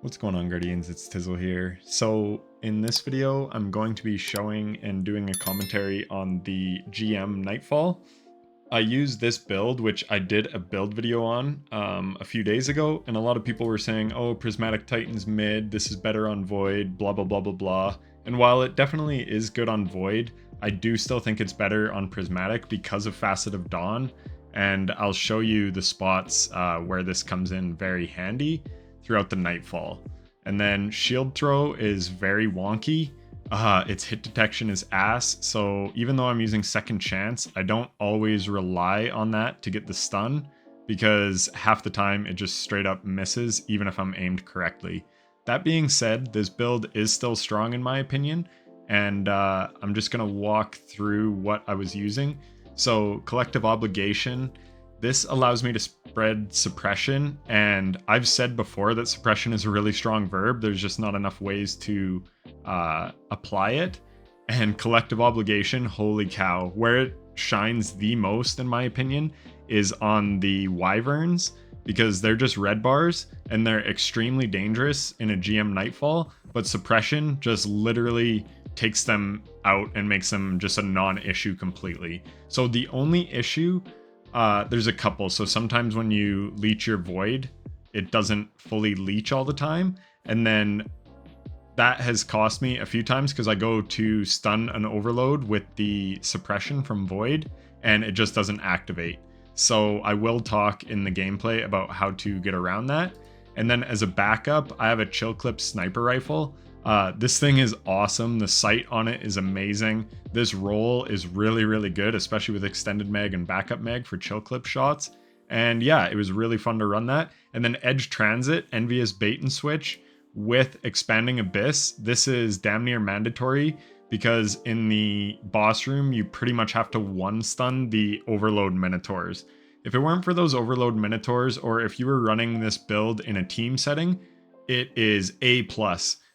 What's going on, Guardians? It's Tizzle here. So in this video, I'm going to be showing and doing a commentary on the GM Nightfall. I used this build, which I did a build video on a few days ago, and a lot of people were saying, oh, Prismatic Titan's mid, this is better on Void, blah, blah, blah, blah, blah. And while it definitely is good on Void, I do still think it's better on Prismatic because of Facet of Dawn, and I'll show you the spots where this comes in very handy throughout the Nightfall. And then Shield Throw is very wonky. Its hit detection is ass, so even though I'm using Second Chance, I don't always rely on that to get the stun, because half the time it just straight up misses even if I'm aimed correctly. That being said, this build is still strong in my opinion, and I'm just going to walk through what I was using. So Collective Obligation, this allows me to spread suppression, and I've said before that suppression is a really strong verb, there's just not enough ways to apply it. And Collective Obligation, holy cow, where it shines the most in my opinion is on the Wyverns, because they're just red bars and they're extremely dangerous in a GM Nightfall, but suppression just literally takes them out and makes them just a non-issue completely. So the only issue, there's a couple. So sometimes when you leech your Void, it doesn't fully leech all the time, and then that has cost me a few times because I go to stun an overload with the suppression from Void and it just doesn't activate. So I will talk in the gameplay about how to get around that. And then as a backup, I have a Chill Clip sniper rifle. This thing is awesome. The sight on it is amazing. This roll is really, really good, especially with extended mag and backup mag for chill clip shots. And yeah, it was really fun to run that. And then Edge Transit, Envious Bait and Switch with Expanding Abyss. This is damn near mandatory because in the boss room, you pretty much have to one stun the Overload Minotaurs. If it weren't for those Overload Minotaurs, or if you were running this build in a team setting, it is A+.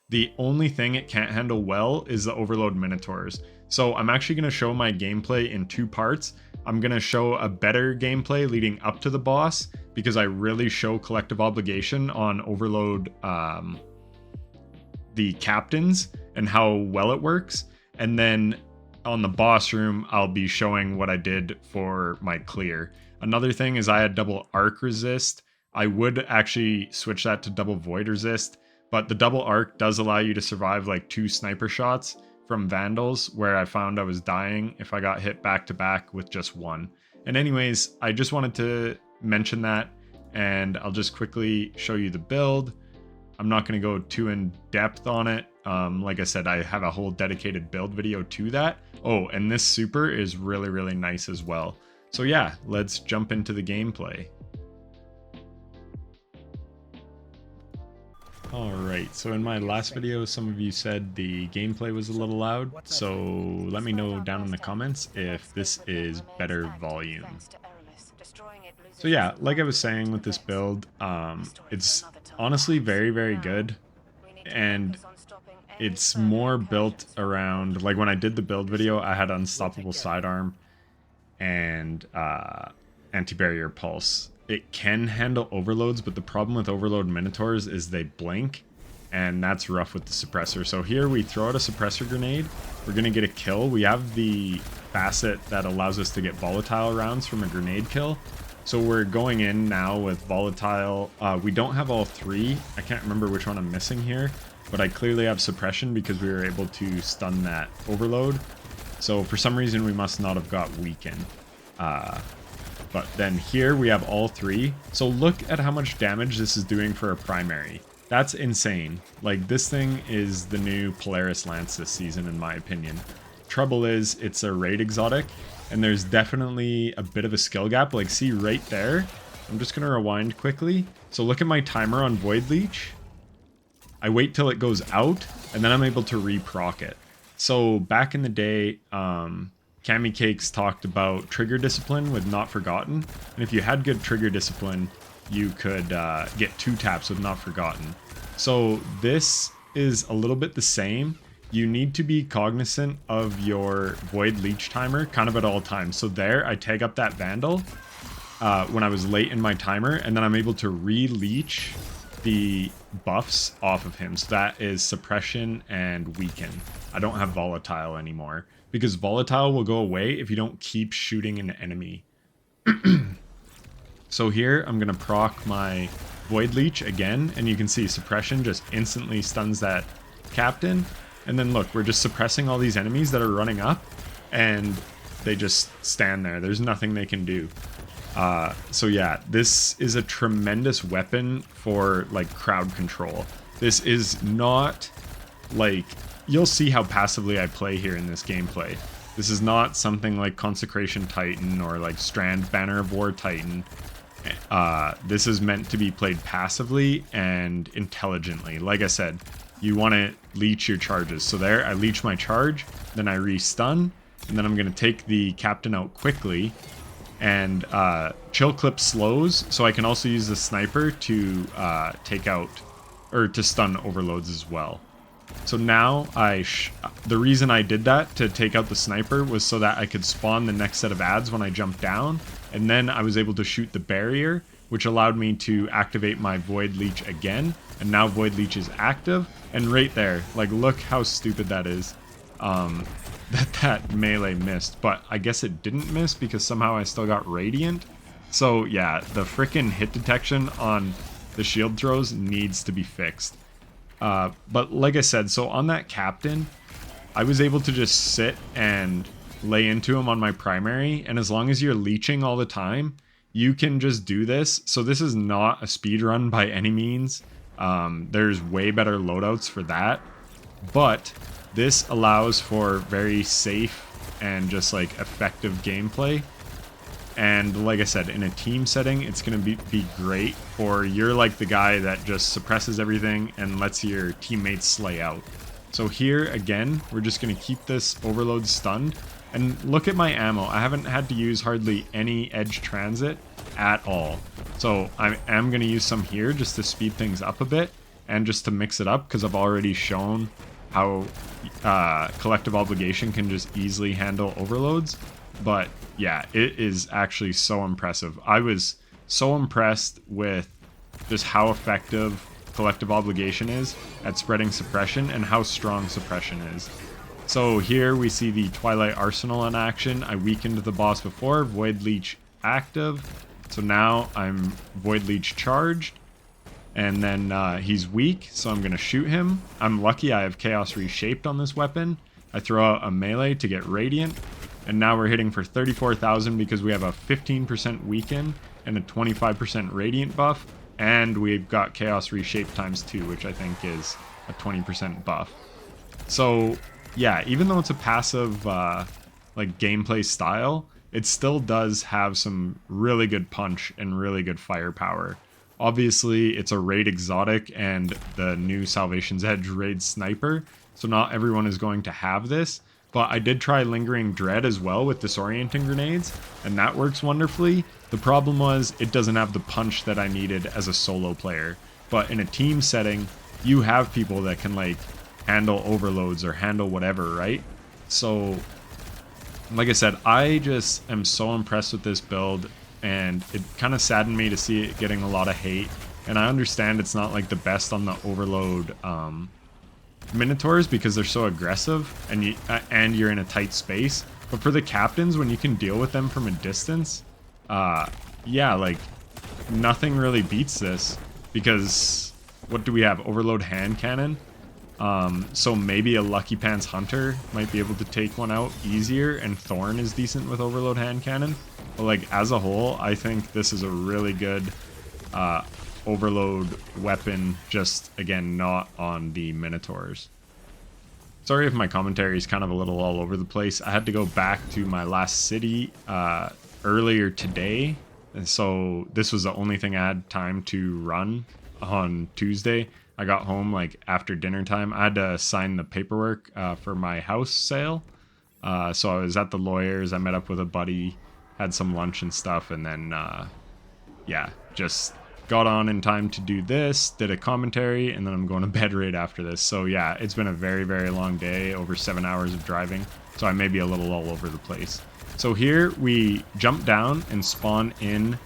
The only thing it can't handle well is the Overload Minotaurs. So I'm actually going to show my gameplay in two parts. I'm going to show a better gameplay leading up to the boss, because I really show Collective Obligation on Overload the captains and how well it works. And then on the boss room, I'll be showing what I did for my clear. Another thing is I had double arc resist. I would actually switch that to double void resist, but the double arc does allow you to survive like 2 sniper shots from Vandals, where I found I was dying if I got hit back to back with just one. And anyways, I just wanted to mention that, and I'll just quickly show you the build. I'm not going to go too in depth on it. Like I said, I have a whole dedicated build video to that. Oh, and this super is really, really nice as well. So yeah, let's jump into the gameplay. Alright, so in my last video, some of you said the gameplay was a little loud, so let me know down in the comments if this is better volume. So yeah, like I was saying with this build, it's honestly very, very good, and it's more built around, like when I did the build video, I had Unstoppable Sidearm and Anti-Barrier Pulse. It can handle overloads, but the problem with Overload Minotaurs is they blink, and that's rough with the suppressor. So here we throw out a suppressor grenade, we're going to get a kill. We have the facet that allows us to get volatile rounds from a grenade kill. So we're going in now with volatile. We don't have all 3. I can't remember which one I'm missing here, but I clearly have suppression because we were able to stun that overload. So for some reason we must not have got weaken. But then here we have all 3. So look at how much damage this is doing for a primary. That's insane. Like, this thing is the new Polaris Lance this season in my opinion. Trouble is, it's a raid exotic, and there's definitely a bit of a skill gap. Like, see right there? I'm just going to rewind quickly. So look at my timer on Void Leech. I wait till it goes out, and then I'm able to re-proc it. So back in the day, Cammy Cakes talked about trigger discipline with Not Forgotten, and if you had good trigger discipline, you could get 2 taps with Not Forgotten. So this is a little bit the same. You need to be cognizant of your Void Leech timer kind of at all times. So there, I tag up that Vandal when I was late in my timer, and then I'm able to re-leech the buffs off of him. So that is suppression and weaken. I don't have volatile anymore because volatile will go away if you don't keep shooting an enemy. So here I'm going to proc my Void Leech again, and you can see suppression just instantly stuns that captain. And then look, we're just suppressing all these enemies that are running up, and they just stand there. There's nothing they can do. So yeah, this is a tremendous weapon for like crowd control. This is not like, you'll see how passively I play here in this gameplay. This is not something like Consecration Titan or like Strand Banner of War Titan. This is meant to be played passively and intelligently. Like I said, you want to leech your charges. So there, I leech my charge, then I re-stun, and then I'm going to take the captain out quickly. And chill clip slows, so I can also use the sniper to take out, or to stun overloads as well. So now the reason I did that to take out the sniper was so that I could spawn the next set of ads when I jumped down, and then I was able to shoot the barrier, which allowed me to activate my Void Leech again, and now Void Leech is active, and right there, like look how stupid that is. That melee missed, but I guess it didn't miss because somehow I still got Radiant. So yeah, the frickin' hit detection on the shield throws needs to be fixed. But like I said, so on that captain, I was able to just sit and lay into him on my primary, and as long as you're leeching all the time, you can just do this. So this is not a speed run by any means. There's way better loadouts for that, but this allows for very safe and just like effective gameplay. And like I said, in a team setting, it's going to be great for you're like the guy that just suppresses everything and lets your teammates slay out. So here again, we're just going to keep this overload stunned. And look at my ammo. I haven't had to use hardly any edge transit at all. So I am going to use some here just to speed things up a bit and just to mix it up, because I've already shown how Collective Obligation can just easily handle overloads. But yeah, it is actually so impressive. I was so impressed with just how effective Collective Obligation is at spreading suppression and how strong suppression is. So here we see the Twilight Arsenal in action. I weakened the boss before, Void Leech active. So now I'm Void Leech charged. And then he's weak, so I'm going to shoot him. I'm lucky I have Chaos Reshaped on this weapon. I throw out a melee to get Radiant. And now we're hitting for 34,000 because we have a 15% weaken and a 25% Radiant buff. And we've got Chaos Reshaped ×2, which I think is a 20% buff. So yeah, even though it's a passive like gameplay style, it still does have some really good punch and really good firepower. Obviously, it's a raid exotic and the new Salvation's Edge raid sniper, so not everyone is going to have this, but I did try Lingering Dread as well with disorienting grenades, and that works wonderfully. The problem was it doesn't have the punch that I needed as a solo player, but in a team setting, you have people that can like handle overloads or handle whatever, right? So, like I said, I just am so impressed with this build. And it kind of saddened me to see it getting a lot of hate. And I understand it's not like the best on the overload Minotaurs because they're so aggressive and you're in a tight space. But for the captains, when you can deal with them from a distance, yeah, like nothing really beats this. Because what do we have? Overload hand cannon. So maybe a Lucky Pants Hunter might be able to take one out easier, and Thorn is decent with Overload hand cannon. But like as a whole, I think this is a really good overload weapon, just again not on the Minotaurs. Sorry if my commentary is kind of a little all over the place. I had to go back to my last city earlier today, and so this was the only thing I had time to run on Tuesday. I got home like after dinner time. I had to sign the paperwork for my house sale. So I was at the lawyers. I met up with a buddy, had some lunch and stuff, and then yeah, just got on in time to do this, did a commentary, and then I'm going to bed right after this. So yeah, it's been a very, very long day, over 7 hours of driving. So I may be a little all over the place. So here we jump down and spawn in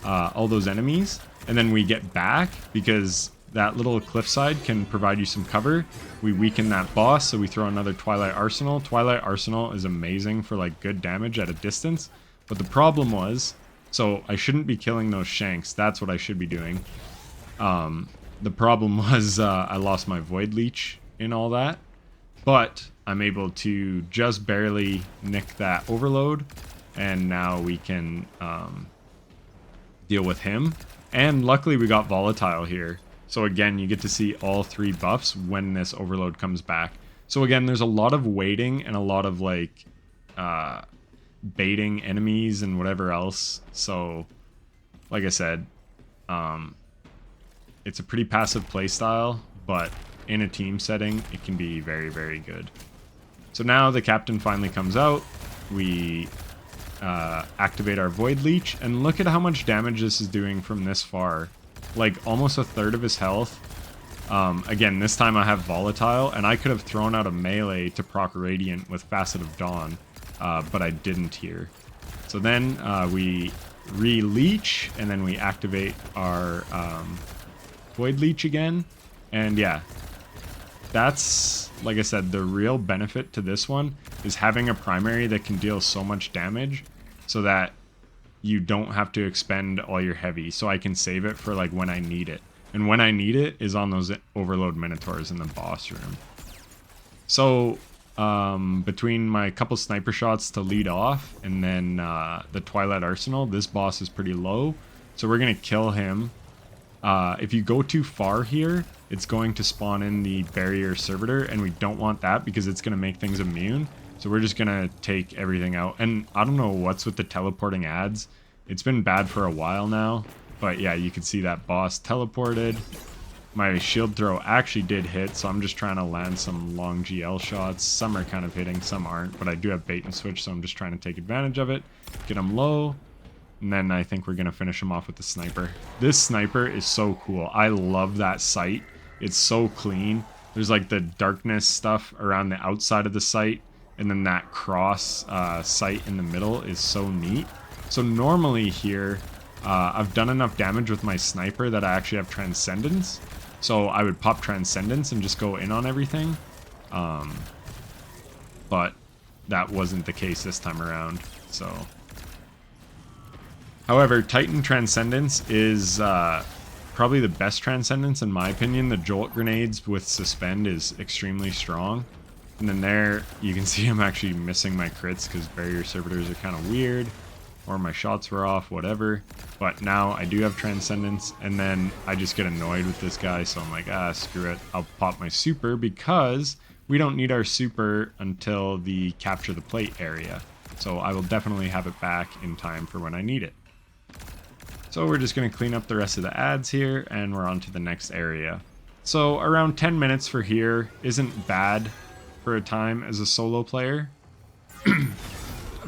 all those enemies, and then we get back because that little cliffside can provide you some cover. We weaken that boss, so we throw another Twilight Arsenal. Twilight Arsenal is amazing for like good damage at a distance, but the problem was, so I shouldn't be killing those shanks. That's what I should be doing. The problem was I lost my Void Leech in all that, but I'm able to just barely nick that overload, and now we can deal with him. And luckily we got Volatile here. So again, you get to see all 3 buffs when this overload comes back. So again, there's a lot of waiting and a lot of like baiting enemies and whatever else. So like I said, it's a pretty passive playstyle, but in a team setting, it can be very, very good. So now the captain finally comes out. We activate our Void Leech, and look at how much damage this is doing from this far. Like almost a third of his health. Again, this time I have Volatile, and I could have thrown out a melee to proc Radiant with Facet of Dawn, but I didn't here. So then we re-leech, and then we activate our Void Leech again, and yeah, that's, like I said, the real benefit to this one is having a primary that can deal so much damage so that you don't have to expend all your heavy, so I can save it for like when I need it. And when I need it is on those overload minotaurs in the boss room. So between my couple sniper shots to lead off and then the Twilight Arsenal, this boss is pretty low, so we're gonna kill him. If you go too far here, it's going to spawn in the barrier servitor, and we don't want that because it's going to make things immune. So we're just going to take everything out. And I don't know what's with the teleporting ads. It's been bad for a while now. But yeah, you can see that boss teleported. My shield throw actually did hit, so I'm just trying to land some long GL shots. Some are kind of hitting, some aren't. But I do have bait and switch, so I'm just trying to take advantage of it. Get him low. And then I think we're going to finish him off with the sniper. This sniper is so cool. I love that sight. It's so clean. There's like the darkness stuff around the outside of the sight. And then that cross sight in the middle is so neat. So normally here, I've done enough damage with my sniper that I actually have Transcendence. So I would pop Transcendence and just go in on everything. But that wasn't the case this time around. So... However, Titan Transcendence is probably the best Transcendence in my opinion. The Jolt Grenades with Suspend is extremely strong. And then there, you can see I'm actually missing my crits because barrier servitors are kind of weird. Or my shots were off, whatever. But now I do have Transcendence, and then I just get annoyed with this guy, so I'm like, screw it. I'll pop my super because we don't need our super until the Capture the Plate area. So I will definitely have it back in time for when I need it. So we're just going to clean up the rest of the ads here, and we're on to the next area. So around 10 minutes for here isn't bad for a time as a solo player.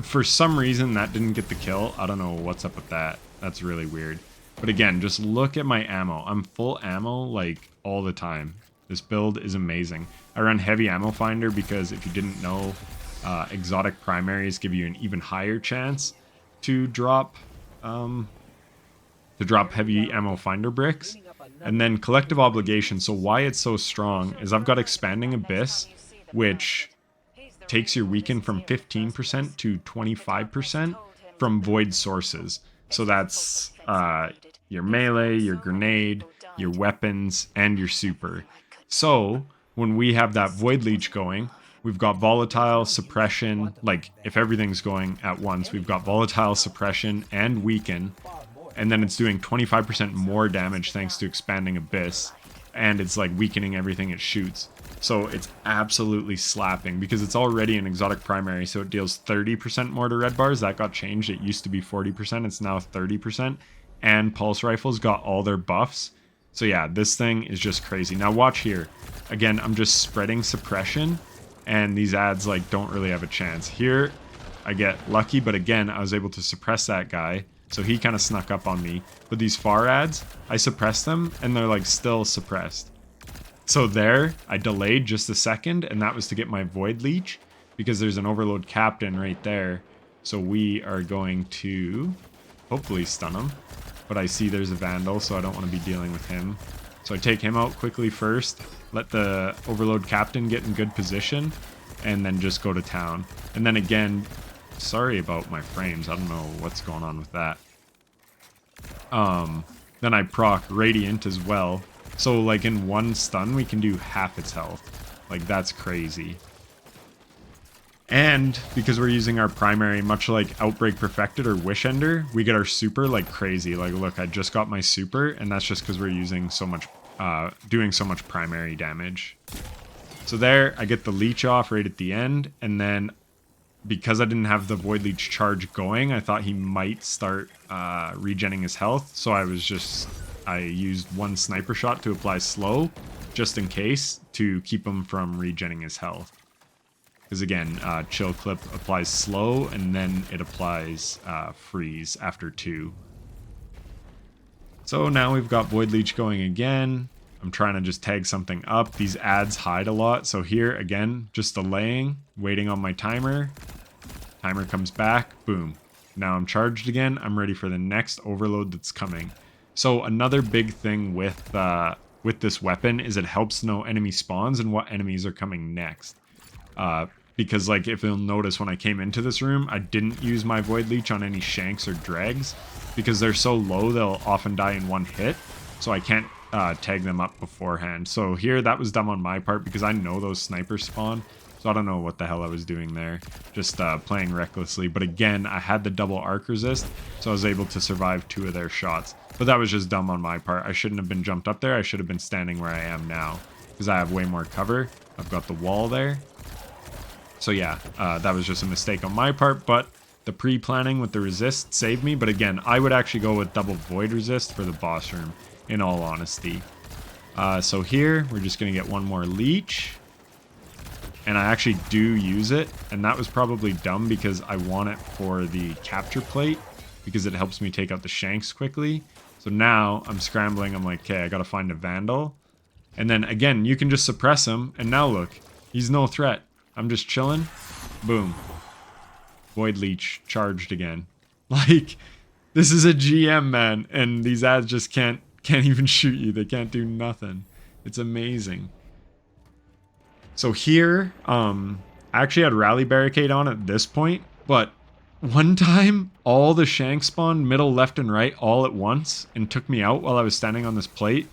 For some reason that didn't get the kill. I don't know what's up with that. That's really weird. But again, just look at my ammo. I'm full ammo like all the time. This build is amazing. I run heavy ammo finder because if you didn't know, exotic primaries give you an even higher chance to drop heavy ammo finder bricks. And then collective obligation. So why it's so strong is I've got expanding abyss, which takes your weaken from 15% to 25% from void sources. So that's your melee, your grenade, your weapons, and your super. So when we have that void leech going, we've got volatile, suppression, like if everything's going at once, we've got volatile, suppression, and weaken. And then it's doing 25% more damage thanks to expanding abyss. And it's like weakening everything it shoots. So it's absolutely slapping because it's already an exotic primary. So it deals 30% more to red bars. That got changed. It used to be 40%. It's now 30%. And pulse rifles got all their buffs. So yeah, this thing is just crazy. Now watch here. Again, I'm just spreading suppression. And these ads like don't really have a chance. Here, I get lucky. But again, I was able to suppress that guy. So he kind of snuck up on me. But these far ads, I suppressed them and they're like still suppressed. So there, I delayed just a second, and that was to get my Void Leech, because there's an Overload Captain right there. So we are going to hopefully stun him. But I see there's a Vandal, so I don't want to be dealing with him. So I take him out quickly first, let the Overload Captain get in good position, and then just go to town. And then again, sorry about my frames, I don't know what's going on with that. Then I proc Radiant as well. So like in one stun, we can do half its health. Like that's crazy. And because we're using our primary, much like Outbreak Perfected or Wish Ender, we get our super like crazy. Like look, I just got my super, and that's just because we're using so much, doing so much primary damage. So there, I get the leech off right at the end, and then because I didn't have the Void Leech charge going, I thought he might start regenning his health. So I used one sniper shot to apply slow, just in case, to keep him from regenning his health. Because again, Chill Clip applies slow, and then it applies freeze after 2. So now we've got Void Leech going again. I'm trying to just tag something up. These ads hide a lot. So here, again, just delaying, waiting on my timer. Timer comes back, boom. Now I'm charged again. I'm ready for the next overload that's coming. So another big thing with this weapon is it helps know enemy spawns and what enemies are coming next. Because like if you'll notice when I came into this room, I didn't use my Void Leech on any Shanks or Dregs because they're so low they'll often die in one hit. So I can't tag them up beforehand. So here that was dumb on my part because I know those snipers spawn. So I don't know what the hell I was doing there. Just playing recklessly. But again, I had the double arc resist, so I was able to survive 2 of their shots. But that was just dumb on my part. I shouldn't have been jumped up there. I should have been standing where I am now because I have way more cover. I've got the wall there. So yeah, that was just a mistake on my part, but the pre-planning with the resist saved me. But again, I would actually go with double void resist for the boss room, in all honesty. So here, we're just going to get one more leech. And I actually do use it, and that was probably dumb because I want it for the capture plate, because it helps me take out the Shanks quickly. So now, I'm scrambling, I'm like, okay, I gotta find a Vandal. And then again, you can just suppress him, and now look, he's no threat. I'm just chilling. Boom. Void Leech charged again. Like, this is a GM, man, and these ads just can't even shoot you. They can't do nothing. It's amazing. So here, I actually had Rally Barricade on at this point, but one time, all the Shanks spawned middle, left, and right all at once and took me out while I was standing on this plate.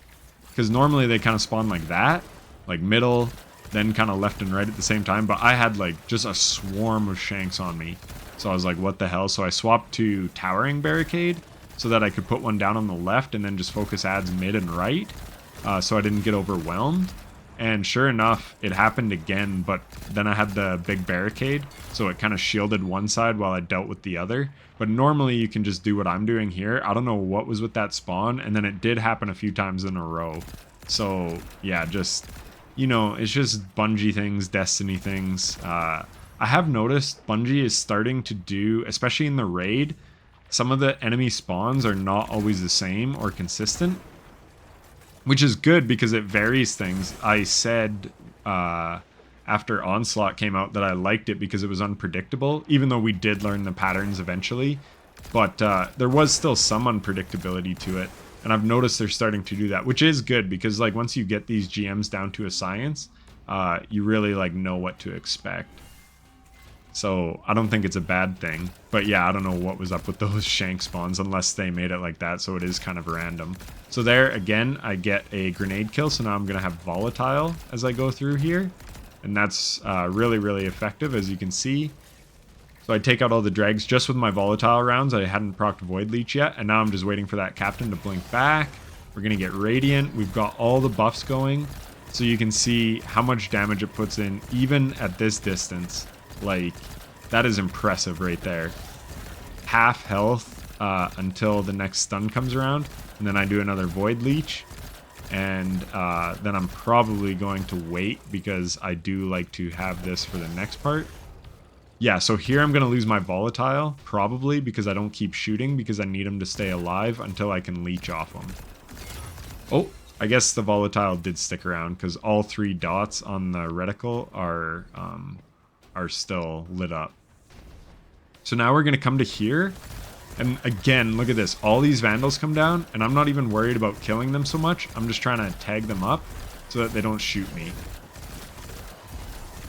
Because normally they kind of spawn like that, like middle, then kind of left and right at the same time, but I had like just a swarm of Shanks on me. So I was like, what the hell? So I swapped to Towering Barricade so that I could put one down on the left and then just focus ads mid and right, so I didn't get overwhelmed. And sure enough, it happened again, but then I had the big barricade, so it kind of shielded one side while I dealt with the other. But normally you can just do what I'm doing here. I don't know what was with that spawn, and then it did happen a few times in a row. So yeah, just, you know, it's just Bungie things, Destiny things. I have noticed Bungie is starting to do, especially in the raid, some of the enemy spawns are not always the same or consistent. Which is good because it varies things. I said after Onslaught came out that I liked it because it was unpredictable, even though we did learn the patterns eventually. But there was still some unpredictability to it. And I've noticed they're starting to do that, which is good because like once you get these GMs down to a science, you really like know what to expect. So I don't think it's a bad thing. But yeah, I don't know what was up with those Shank spawns unless they made it like that, so it is kind of random. So there, again, I get a grenade kill, so now I'm going to have Volatile as I go through here. And that's really, really effective, as you can see. So I take out all the dregs just with my Volatile rounds. I hadn't procced Void Leech yet, and now I'm just waiting for that Captain to blink back. We're going to get Radiant. We've got all the buffs going, so you can see how much damage it puts in, even at this distance. Like, that is impressive right there. Half health until the next stun comes around, and then I do another Void Leech, and then I'm probably going to wait because I do like to have this for the next part. Yeah, so here I'm going to lose my Volatile, probably, because I don't keep shooting because I need him to stay alive until I can leech off him. Oh, I guess the Volatile did stick around because all 3 dots on the reticle are still lit up. So now we're going to come to here, And again, look at this. All these Vandals come down, and I'm not even worried about killing them so much. I'm just trying to tag them up so that they don't shoot me.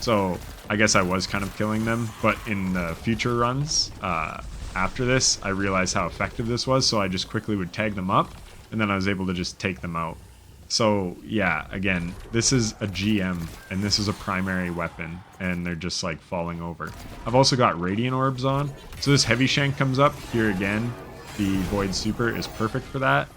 So I guess I was kind of killing them, but in the future runs, after this, I realized how effective this was, so I just quickly would tag them up, and then I was able to just take them out. So yeah, again, this is a GM, and this is a primary weapon, and they're just like falling over. I've also got Radiant Orbs on, so this Heavy Shank comes up here again. The Void Super is perfect for that.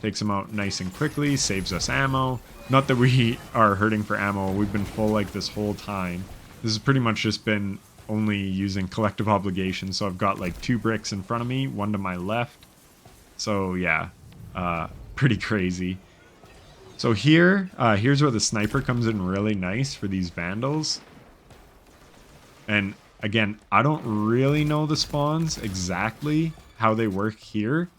Takes them out nice and quickly, saves us ammo. Not that we are hurting for ammo, we've been full like this whole time. This has pretty much just been only using Collective Obligation, so I've got like 2 bricks in front of me, 1 to my left. So yeah, pretty crazy. So here's where the sniper comes in really nice for these Vandals. And again, I don't really know the spawns exactly how they work here.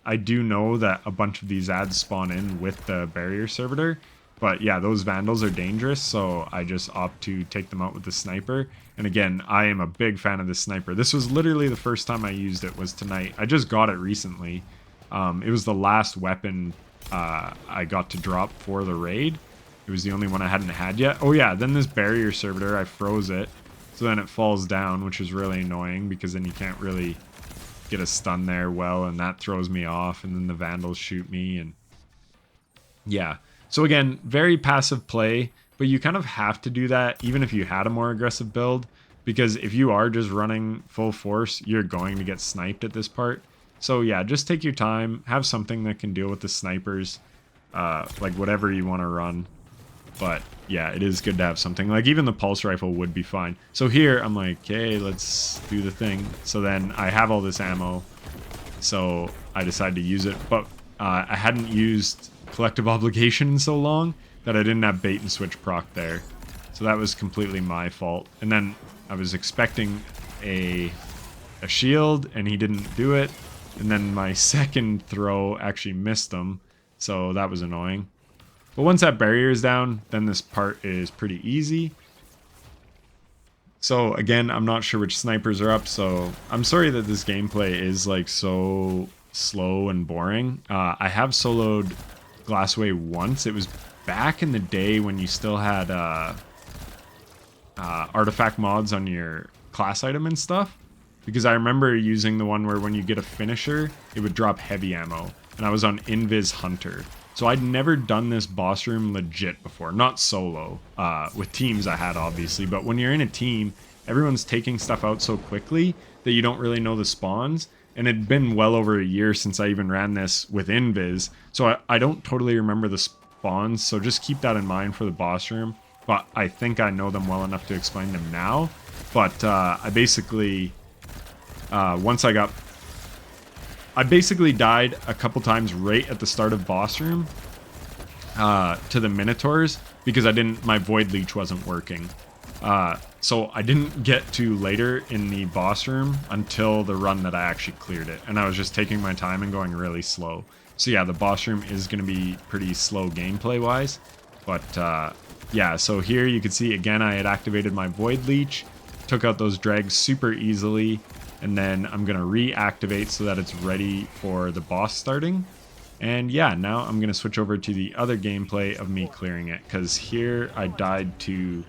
I do know that a bunch of these ads spawn in with the barrier servitor. But yeah, those Vandals are dangerous, so I just opt to take them out with the sniper. And again, I am a big fan of the sniper. This was literally the first time I used it was tonight. I just got it recently. It was the last weapon I got to drop for the raid. It was the only one I hadn't had yet. Oh yeah, then this barrier servitor, I froze it. So then it falls down, which is really annoying because then you can't really get a stun there well, and that throws me off, and then the Vandals shoot me, and yeah. So again, very passive play, but you kind of have to do that even if you had a more aggressive build, because if you are just running full force, you're going to get sniped at this part. So yeah, just take your time, have something that can deal with the snipers, like whatever you want to run. But yeah, it is good to have something. Like even the pulse rifle would be fine. So here I'm like, okay, let's do the thing. So then I have all this ammo, so I decided to use it. But I hadn't used Collective Obligation in so long that I didn't have bait and switch proc there. So that was completely my fault. And then I was expecting a shield, and he didn't do it. And then my second throw actually missed him, so that was annoying. But once that barrier is down, then this part is pretty easy. So again, I'm not sure which snipers are up, so I'm sorry that this gameplay is like so slow and boring. I have soloed Glassway once. It was back in the day when you still had artifact mods on your class item and stuff. Because I remember using the one where when you get a finisher, it would drop heavy ammo. And I was on Invis Hunter. So I'd never done this boss room legit before. Not solo. With teams I had, obviously. But when you're in a team, everyone's taking stuff out so quickly that you don't really know the spawns. And it'd been well over a year since I even ran this with Invis. So I don't totally remember the spawns. So just keep that in mind for the boss room. But I think I know them well enough to explain them now. But I basically... I basically died a couple times right at the start of boss room to the Minotaurs because my Void Leech wasn't working. So I didn't get to later in the boss room until the run that I actually cleared it. And I was just taking my time and going really slow. So yeah, the boss room is going to be pretty slow gameplay wise. But yeah, so here you can see again I had activated my Void Leech, took out those dregs super easily. And then I'm going to reactivate so that it's ready for the boss starting. And yeah, now I'm going to switch over to the other gameplay of me clearing it. Because here I died to...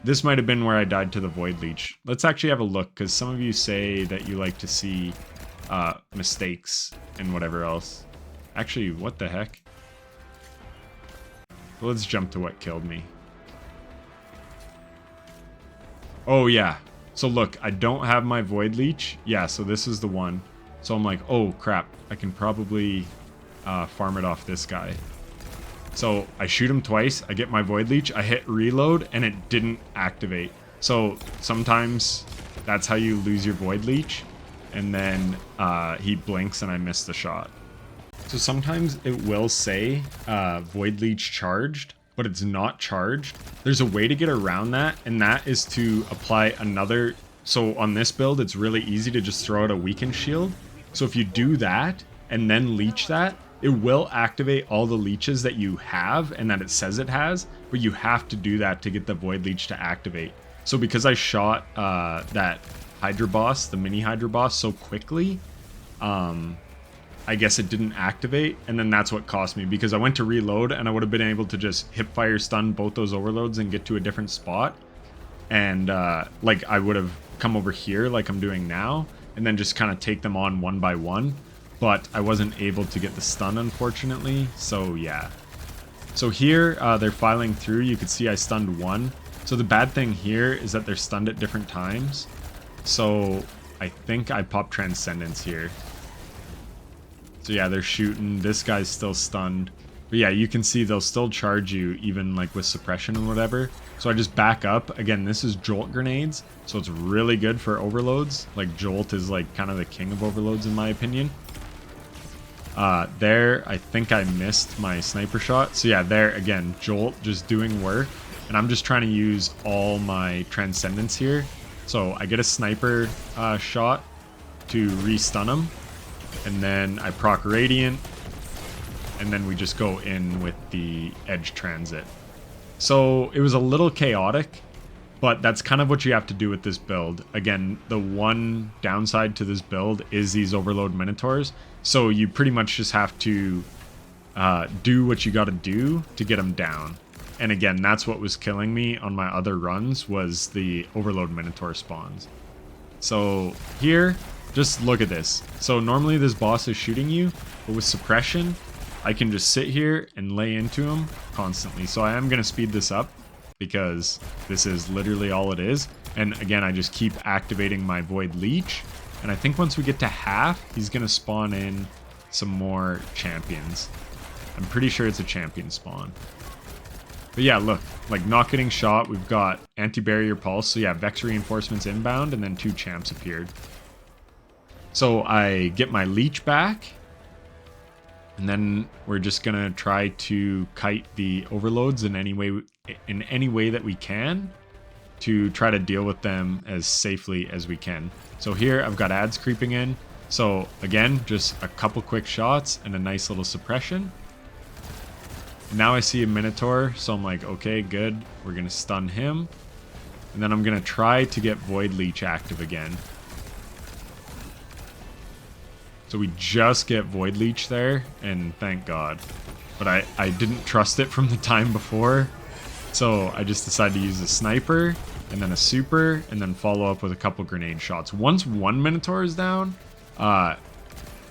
This might have been where I died to the Void Leech. Let's actually have a look, because some of you say that you like to see mistakes and whatever else. Actually, what the heck? Let's jump to what killed me. Oh yeah. So look, I don't have my Void Leech. Yeah, so this is the one. So I'm like, oh crap, I can probably farm it off this guy. So I shoot him twice, I get my Void Leech, I hit reload, and it didn't activate. So sometimes that's how you lose your Void Leech, and then he blinks and I miss the shot. So sometimes it will say Void Leech charged, but it's not charged. There's a way to get around that, and that is to apply another... So on this build, it's really easy to just throw out a weaken shield. So if you do that, and then leech that, it will activate all the leeches that you have, and that it says it has, but you have to do that to get the Void Leech to activate. So because I shot that Hydra boss, the mini Hydra boss, so quickly, I guess it didn't activate, and then that's what cost me, because I went to reload and I would have been able to just hip fire stun both those overloads and get to a different spot. And like I would have come over here like I'm doing now and then just kind of take them on one by one, but I wasn't able to get the stun, unfortunately. So yeah. So here they're filing through. You could see I stunned one. So the bad thing here is that they're stunned at different times. So I think I popped Transcendence here. So yeah, they're shooting. This guy's still stunned. But yeah, you can see they'll still charge you even like with suppression and whatever. So I just back up. Again, this is Jolt grenades, so it's really good for overloads. Like Jolt is like kind of the king of overloads in my opinion. There, I think I missed my sniper shot. So yeah, there again, Jolt just doing work. And I'm just trying to use all my Transcendence here. So I get a sniper shot to re-stun him. And then I proc Radiant. And then we just go in with the Edge Transit. So it was a little chaotic, but that's kind of what you have to do with this build. Again, the one downside to this build is these Overload Minotaurs. So you pretty much just have to do what you got to do to get them down. And again, that's what was killing me on my other runs, was the Overload Minotaur spawns. So here, just look at this. So normally this boss is shooting you, but with suppression, I can just sit here and lay into him constantly. So I am going to speed this up because this is literally all it is. And again, I just keep activating my Void Leech. And I think once we get to half, he's going to spawn in some more champions. I'm pretty sure it's a champion spawn. But yeah, look, like not getting shot. We've got Anti-Barrier Pulse. So yeah, Vex Reinforcements inbound, and then 2 champs appeared. So I get my Leech back. And then we're just going to try to kite the overloads in any way that we can to try to deal with them as safely as we can. So here I've got ads creeping in. So again, just a couple quick shots and a nice little suppression. Now I see a Minotaur, so I'm like, okay, good. We're going to stun him. And then I'm going to try to get Void Leech active again. So we just get Void Leech there, and thank God. But I didn't trust it from the time before. So I just decided to use a sniper, and then a super, and then follow up with a couple grenade shots. Once one Minotaur is down,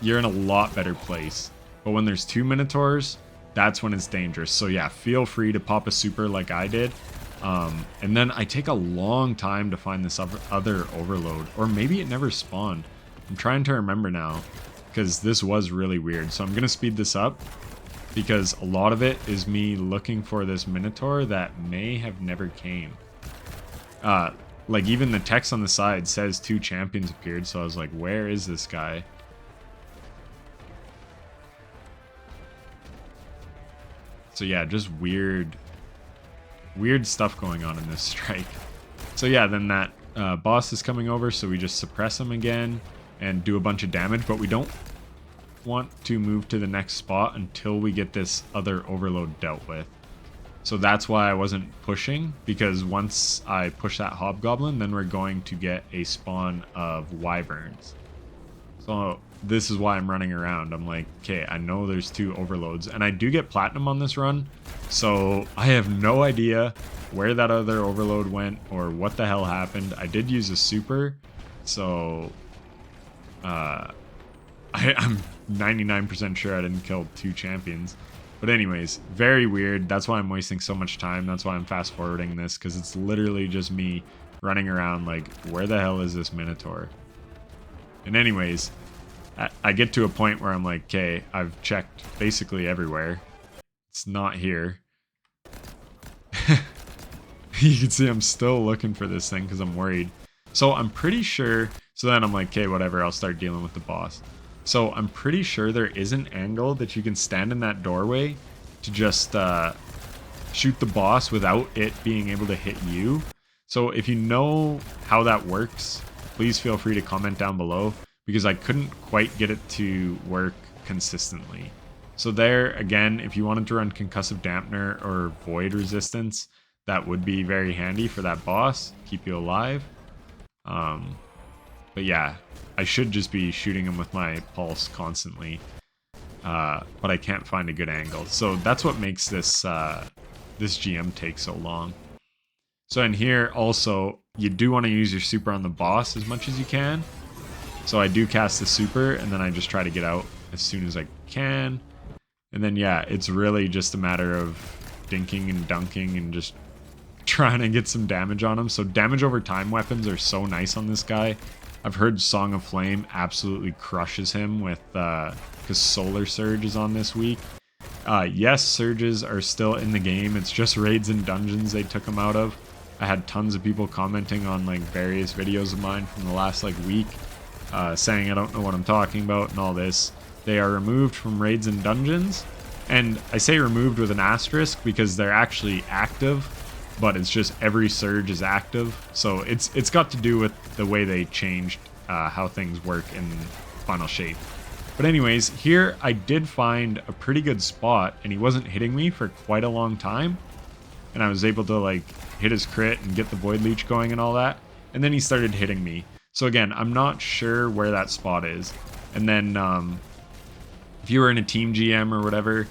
you're in a lot better place. But when there's 2 Minotaurs, that's when it's dangerous. So yeah, feel free to pop a super like I did. And then I take a long time to find this other overload. Or maybe it never spawned. I'm trying to remember now, because this was really weird. So I'm going to speed this up, because a lot of it is me looking for this Minotaur that may have never came. Like even the text on the side says 2 champions appeared, so I was like, where is this guy? So yeah, just weird stuff going on in this strike. So yeah, then that boss is coming over, so we just suppress him again and do a bunch of damage, but we don't want to move to the next spot until we get this other overload dealt with. So that's why I wasn't pushing, because once I push that Hobgoblin, then we're going to get a spawn of Wyverns. So this is why I'm running around. I'm like, okay, I know there's 2 overloads, and I do get platinum on this run, so I have no idea where that other overload went or what the hell happened. I did use a super, so I'm 99% sure I didn't kill 2 champions. But anyways, very weird. That's why I'm wasting so much time. That's why I'm fast forwarding this, because it's literally just me running around like, where the hell is this Minotaur? And anyways, I get to a point where I'm like, okay, I've checked basically everywhere. It's not here. You can see I'm still looking for this thing because I'm worried. So I'm pretty sure, so then I'm like, okay, whatever, I'll start dealing with the boss. So I'm pretty sure there is an angle that you can stand in that doorway to just shoot the boss without it being able to hit you. So if you know how that works, please feel free to comment down below, because I couldn't quite get it to work consistently. So there, again, if you wanted to run Concussive Dampener or Void Resistance, that would be very handy for that boss, keep you alive. But yeah, I should just be shooting him with my pulse constantly. But I can't find a good angle. So that's what makes this this GM take so long. So in here also, you do want to use your super on the boss as much as you can. So I do cast the super, and then I just try to get out as soon as I can. And then yeah, it's really just a matter of dinking and dunking and just trying to get some damage on him. So damage over time weapons are so nice on this guy. I've heard Song of Flame absolutely crushes him with because Solar Surge is on this week. Yes, surges are still in the game. It's just raids and dungeons they took them out of. I had tons of people commenting on like various videos of mine from the last like week, saying I don't know what I'm talking about and all this. They are removed from raids and dungeons, and I say removed with an asterisk because they're actually active, but it's just every surge is active. So it's got to do with the way they changed how things work in Final Shape. But anyways, here I did find a pretty good spot, and he wasn't hitting me for quite a long time. And I was able to like hit his crit and get the Void Leech going and all that. And then he started hitting me. So again, I'm not sure where that spot is. And then if you were in a team GM or whatever,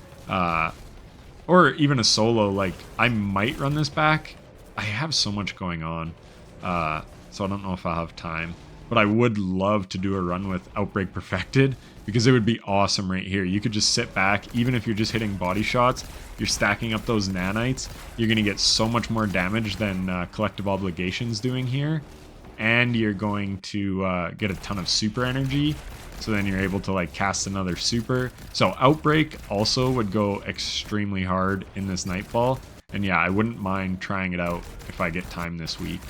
or even a solo, like I might run this back. I have so much going on, so I don't know if I'll have time. But I would love to do a run with Outbreak Perfected, because it would be awesome right here. You could just sit back, even if you're just hitting body shots, you're stacking up those nanites, you're going to get so much more damage than Collective Obligation's doing here. And you're going to get a ton of super energy, so then you're able to like cast another super. So Outbreak also would go extremely hard in this Nightfall. And yeah, I wouldn't mind trying it out if I get time this week.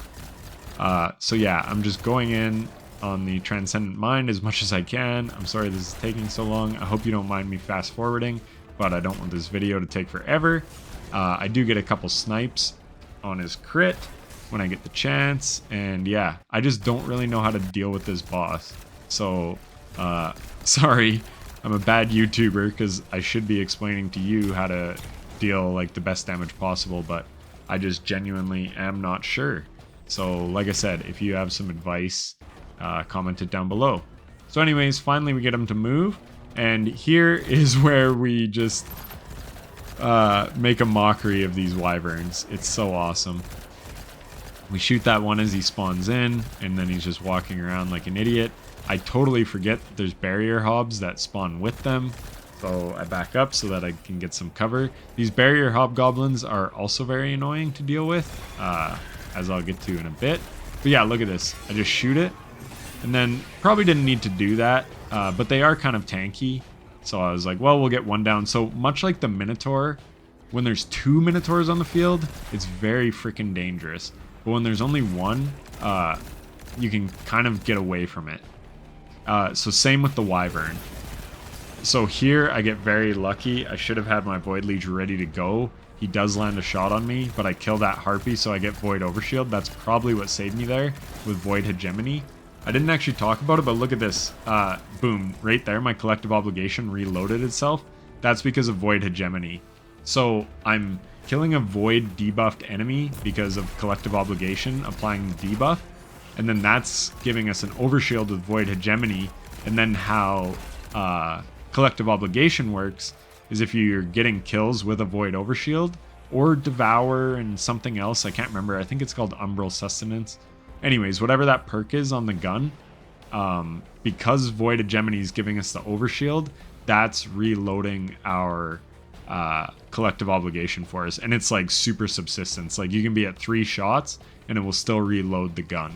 So yeah, I'm just going in on the Transcendent Mind as much as I can. I'm sorry this is taking so long. I hope you don't mind me fast forwarding, but I don't want this video to take forever. I do get a couple snipes on his crit when I get the chance, and yeah, I just don't really know how to deal with this boss. So, sorry, I'm a bad YouTuber because I should be explaining to you how to deal like the best damage possible, but I just genuinely am not sure. So like I said, if you have some advice, comment it down below. So anyways, finally we get him to move, and here is where we just make a mockery of these wyverns. It's so awesome. We shoot that one as he spawns in, and then he's just walking around like an idiot. I totally forget that there's barrier hobs that spawn with them, so I back up so that I can get some cover. These barrier hobgoblins are also very annoying to deal with, as I'll get to in a bit. But yeah, look at this. I just shoot it, and then probably didn't need to do that, but they are kind of tanky. So I was like, well, we'll get one down. So much like the Minotaur, when there's two Minotaurs on the field, it's very freaking dangerous. But when there's only one, you can kind of get away from it. So same with the Wyvern. So here I get very lucky. I should have had my Void Leech ready to go. He does land a shot on me, but I kill that Harpy, so I get Void Overshield. That's probably what saved me there with Void Hegemony. I didn't actually talk about it, but look at this. Boom, right there, my Collective Obligation reloaded itself. That's because of Void Hegemony. So I'm killing a Void debuffed enemy because of Collective Obligation applying the debuff, and then that's giving us an Overshield with Void Hegemony. And then how Collective Obligation works is if you're getting kills with a Void Overshield or Devour and something else, I can't remember, I think it's called Umbral Sustenance. Anyways, whatever that perk is on the gun, because Void Hegemony is giving us the Overshield, that's reloading our Collective Obligation for us. And it's like super subsistence. Like you can be at 3 shots and it will still reload the gun.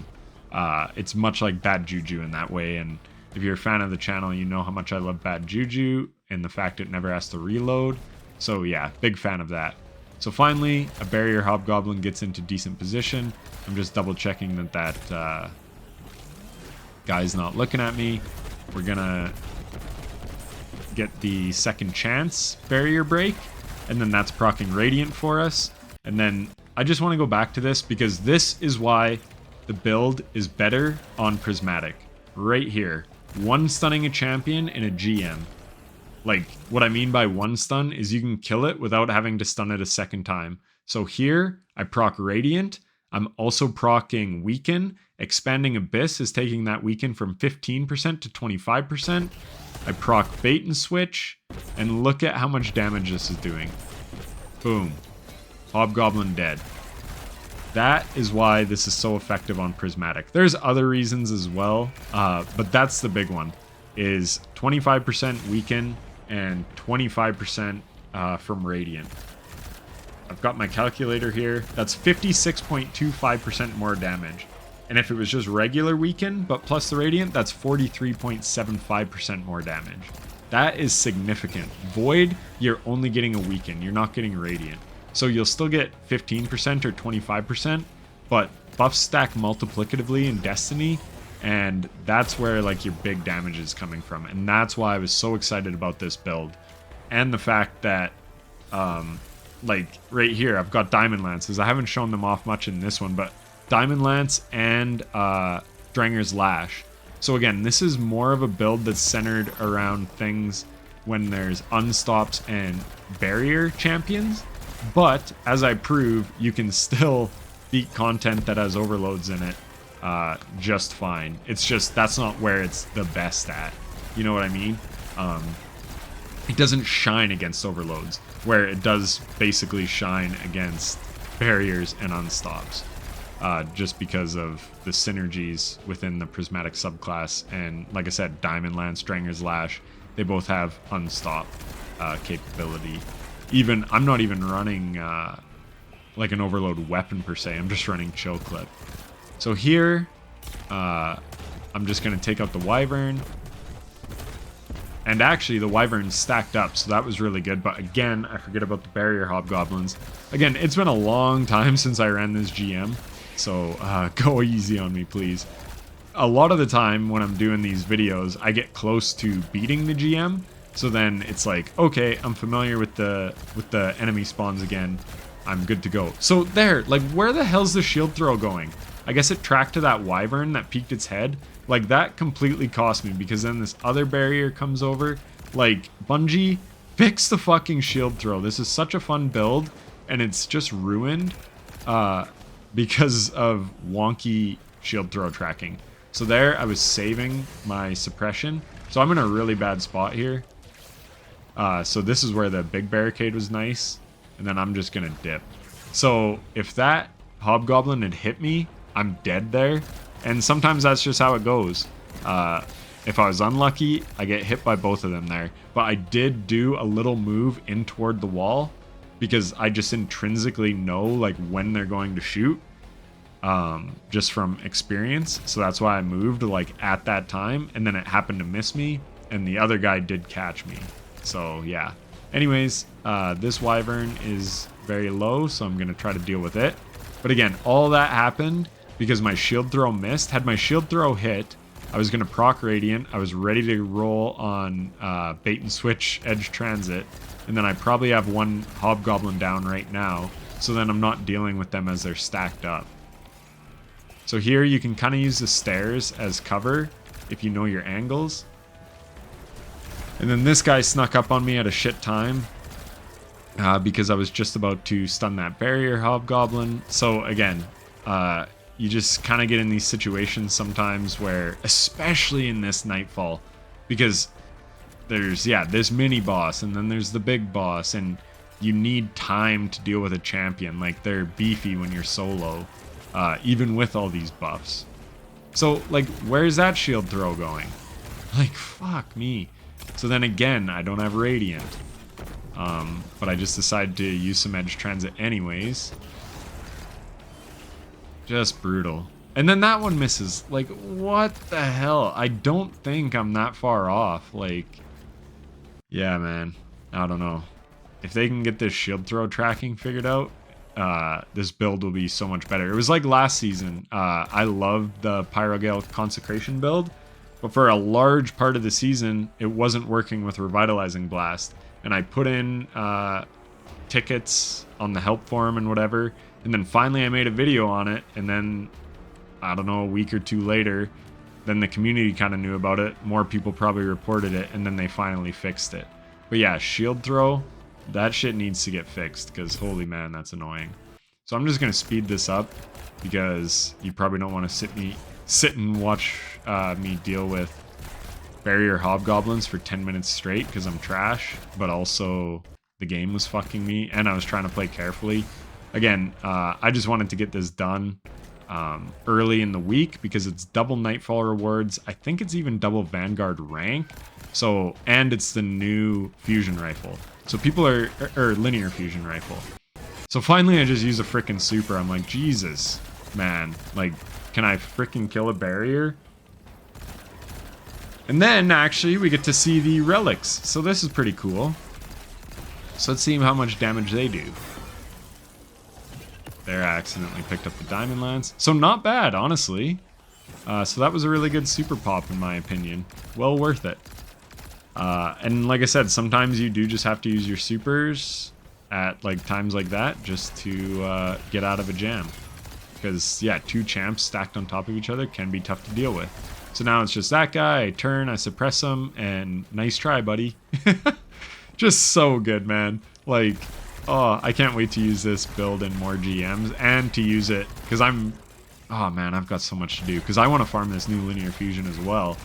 It's much like Bad Juju in that way. And if you're a fan of the channel, you know how much I love Bad Juju and the fact it never has to reload. So yeah, big fan of that. So finally, a Barrier Hobgoblin gets into decent position. I'm just double checking that guy's not looking at me. We're gonna get the second chance barrier break, and then that's proccing Radiant for us. And then I just want to go back to this because this is why the build is better on Prismatic. Right here. One stunning a champion in a GM. Like, what I mean by one stun is you can kill it without having to stun it a second time. So here, I proc Radiant, I'm also proccing Weaken. Expanding Abyss is taking that Weaken from 15% to 25%. I proc Bait and Switch, and look at how much damage this is doing. Boom. Hobgoblin dead. That is why this is so effective on Prismatic. There's other reasons as well, but that's the big one, is 25% Weaken and 25% from Radiant. I've got my calculator here. That's 56.25% more damage. And if it was just regular Weaken, but plus the Radiant, that's 43.75% more damage. That is significant. Void, you're only getting a Weaken. You're not getting Radiant. So you'll still get 15% or 25%, but buffs stack multiplicatively in Destiny, and that's where like your big damage is coming from. And that's why I was so excited about this build. And the fact that, like right here, I've got Diamond Lances. I haven't shown them off much in this one, but Diamond Lance and Dranger's Lash. So again, this is more of a build that's centered around things when there's unstops and barrier champions. But as I prove, you can still beat content that has overloads in it just fine. It's just that's not where it's the best at. You know what I mean? It doesn't shine against overloads, where it does basically shine against barriers and unstops. Just because of the synergies within the Prismatic subclass. And like I said, Diamond Lance, Stranger's Lash, they both have unstop capability. Even I'm not even running like an overload weapon per se. I'm just running Chill Clip. So here, I'm just going to take out the Wyvern. And actually, the Wyvern stacked up, so that was really good. But again, I forget about the Barrier Hobgoblins. Again, it's been a long time since I ran this GM, so go easy on me, please. A lot of the time when I'm doing these videos, I get close to beating the GM, so then it's like, okay, I'm familiar with the enemy spawns again. I'm good to go. So there, like, where the hell's the shield throw going? I guess it tracked to that Wyvern that peeked its head. Like, that completely cost me, because then this other barrier comes over. Like, Bungie, fix the fucking shield throw. This is such a fun build, and it's just ruined because of wonky shield throw tracking. So there, I was saving my suppression. So I'm in a really bad spot here. So this is where the big barricade was nice, and then I'm just gonna dip. So if that Hobgoblin had hit me, I'm dead there. And sometimes that's just how it goes. If I was unlucky, I get hit by both of them there. But I did do a little move in toward the wall, because I just intrinsically know like when they're going to shoot, just from experience. So that's why I moved like at that time, and then it happened to miss me, and the other guy did catch me. So yeah. Anyways, this Wyvern is very low, so I'm gonna try to deal with it. But again, all that happened because my shield throw missed. Had my shield throw hit, I was going to proc Radiant. I was ready to roll on Bait and Switch Edge Transit. And then I probably have one Hobgoblin down right now. So then I'm not dealing with them as they're stacked up. So here you can kind of use the stairs as cover if you know your angles. And then this guy snuck up on me at a shit time. Because I was just about to stun that barrier Hobgoblin. So again, you just kind of get in these situations sometimes where, especially in this Nightfall, because there's this mini boss and then there's the big boss, and you need time to deal with a champion. Like, they're beefy when you're solo, even with all these buffs. So like, where's that shield throw going? Like, fuck me. So then again, I don't have Radiant, but I just decided to use some Edge Transit anyways. Just brutal. And then that one misses. Like, what the hell? I don't think I'm that far off. Like, yeah, man. I don't know. If they can get this shield throw tracking figured out, this build will be so much better. It was like last season. I loved the Pyrogale Consecration build, but for a large part of the season, it wasn't working with Revitalizing Blast. And I put in tickets on the help forum and whatever. And then finally I made a video on it, and then, I don't know, a week or two later, then the community kind of knew about it. More people probably reported it, and then they finally fixed it. But yeah, shield throw, that shit needs to get fixed, because holy man, that's annoying. So I'm just going to speed this up. because you probably don't want to sit and watch me deal with barrier hobgoblins for 10 minutes straight because I'm trash, but also the game was fucking me and I was trying to play carefully. Again, I just wanted to get this done early in the week because it's double Nightfall rewards. I think it's even double Vanguard rank. So, and it's the new fusion rifle. So people are, or linear fusion rifle. So finally I just use a frickin' super. I'm like, Jesus, man, like, can I frickin' kill a barrier? And then actually we get to see the relics. So this is pretty cool. So let's see how much damage they do. There, I accidentally picked up the diamond lance. So not bad, honestly. So that was a really good super pop in my opinion. Well worth it. And like I said, sometimes you do just have to use your supers at like times like that just to get out of a jam. Because yeah, 2 champs stacked on top of each other can be tough to deal with. So now it's just that guy, I turn, I suppress him, and nice try, buddy. Just so good, man. Like, oh, I can't wait to use this build in more GMs and to use it because oh man, I've got so much to do because I want to farm this new linear fusion as well.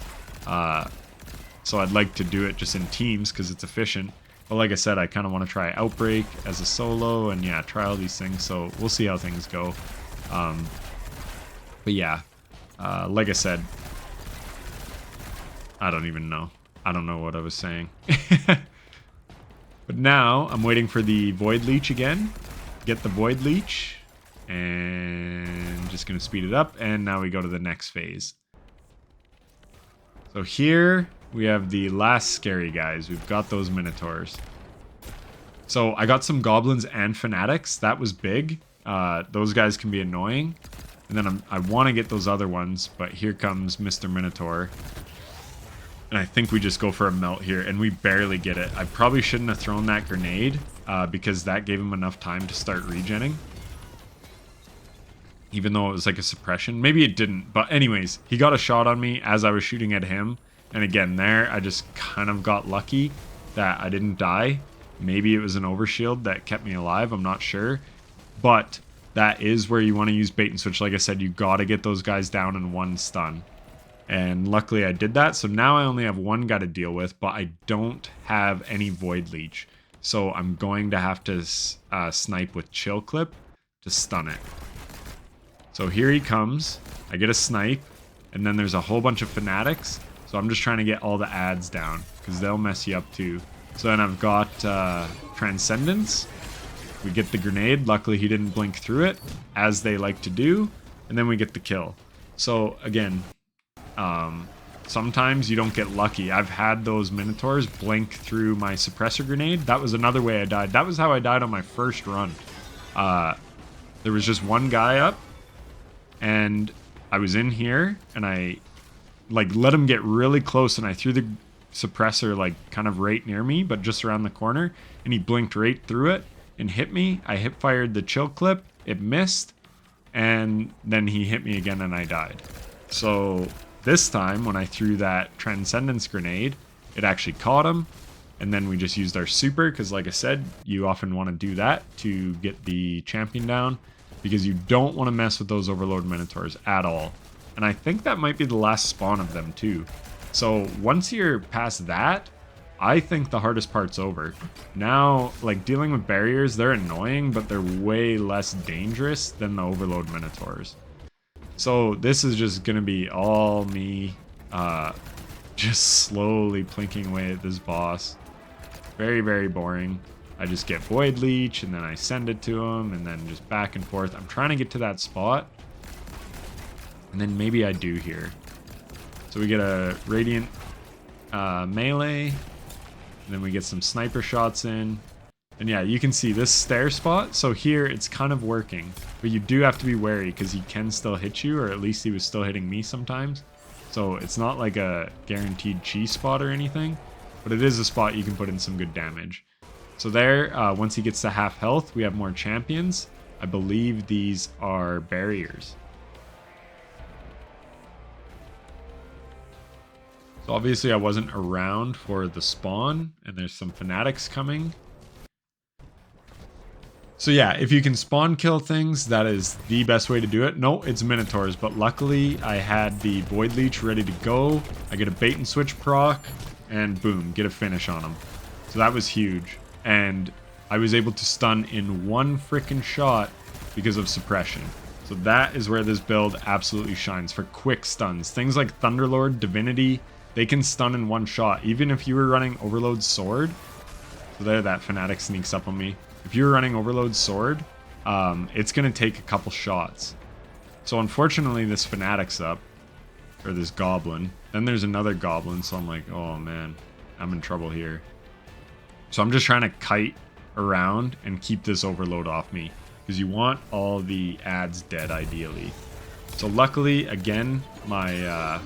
So I'd like to do it just in teams because it's efficient. But like I said, I kind of want to try Outbreak as a solo and yeah, try all these things. So we'll see how things go. But yeah, like I said, I don't even know. I don't know what I was saying. But now I'm waiting for the Void Leech again. Get the Void Leech. And just going to speed it up. And now we go to the next phase. So here we have the last scary guys. We've got those Minotaurs. So I got some Goblins and Fanatics. That was big. Those guys can be annoying. And then I want to get those other ones. But here comes Mr. Minotaur. And I think we just go for a melt here, and we barely get it. I probably shouldn't have thrown that grenade, because that gave him enough time to start regenning. Even though it was like a suppression. Maybe it didn't, but anyways, he got a shot on me as I was shooting at him. And again, there, I just kind of got lucky that I didn't die. Maybe it was an overshield that kept me alive, I'm not sure. But that is where you want to use bait and switch. Like I said, you got to get those guys down in 1 stun. And luckily I did that. So now I only have 1 guy to deal with, but I don't have any Void Leech. So I'm going to have to snipe with Chill Clip to stun it. So here he comes. I get a snipe. And then there's a whole bunch of Fanatics. So I'm just trying to get all the ads down because they'll mess you up too. So then I've got Transcendence. We get the grenade. Luckily he didn't blink through it, as they like to do. And then we get the kill. So again, sometimes you don't get lucky. I've had those Minotaurs blink through my suppressor grenade. That was another way I died. That was how I died on my first run. There was just 1 guy up, and I was in here, and I like let him get really close, and I threw the suppressor like kind of right near me, but just around the corner, and he blinked right through it and hit me. I hip fired the Chill Clip, it missed, and then he hit me again and I died. So this time, when I threw that Transcendence grenade, it actually caught him. And then we just used our super, because like I said, you often want to do that to get the champion down, because you don't want to mess with those Overload Minotaurs at all. And I think that might be the last spawn of them too. So once you're past that, I think the hardest part's over. Now, like dealing with barriers, they're annoying, but they're way less dangerous than the Overload Minotaurs. So this is just going to be all me just slowly plinking away at this boss. Very, very boring. I just get Void Leech and then I send it to him and then just back and forth. I'm trying to get to that spot. And then maybe I do here. So we get a Radiant melee. And then we get some sniper shots in. And yeah, you can see this stair spot. So here it's kind of working, but you do have to be wary because he can still hit you, or at least he was still hitting me sometimes. So it's not like a guaranteed cheese spot or anything, but it is a spot you can put in some good damage. So there, once he gets to half health, we have more champions. I believe these are barriers. So obviously I wasn't around for the spawn, and there's some Fanatics coming. So yeah, if you can spawn kill things, that is the best way to do it. No, it's Minotaurs, but luckily I had the Void Leech ready to go. I get a bait and switch proc, and boom, get a finish on him. So that was huge. And I was able to stun in one freaking shot because of suppression. So that is where this build absolutely shines for quick stuns. Things like Thunderlord, Divinity, they can stun in one shot. Even if you were running Overload Sword. So there, that Fanatic sneaks up on me. If you're running Overload Sword, it's going to take a couple shots. So unfortunately, this Fanatic's up. Or this Goblin. Then there's another Goblin, so I'm like, oh man, I'm in trouble here. So I'm just trying to kite around and keep this Overload off me. Because you want all the ads dead, ideally. So luckily, again, my,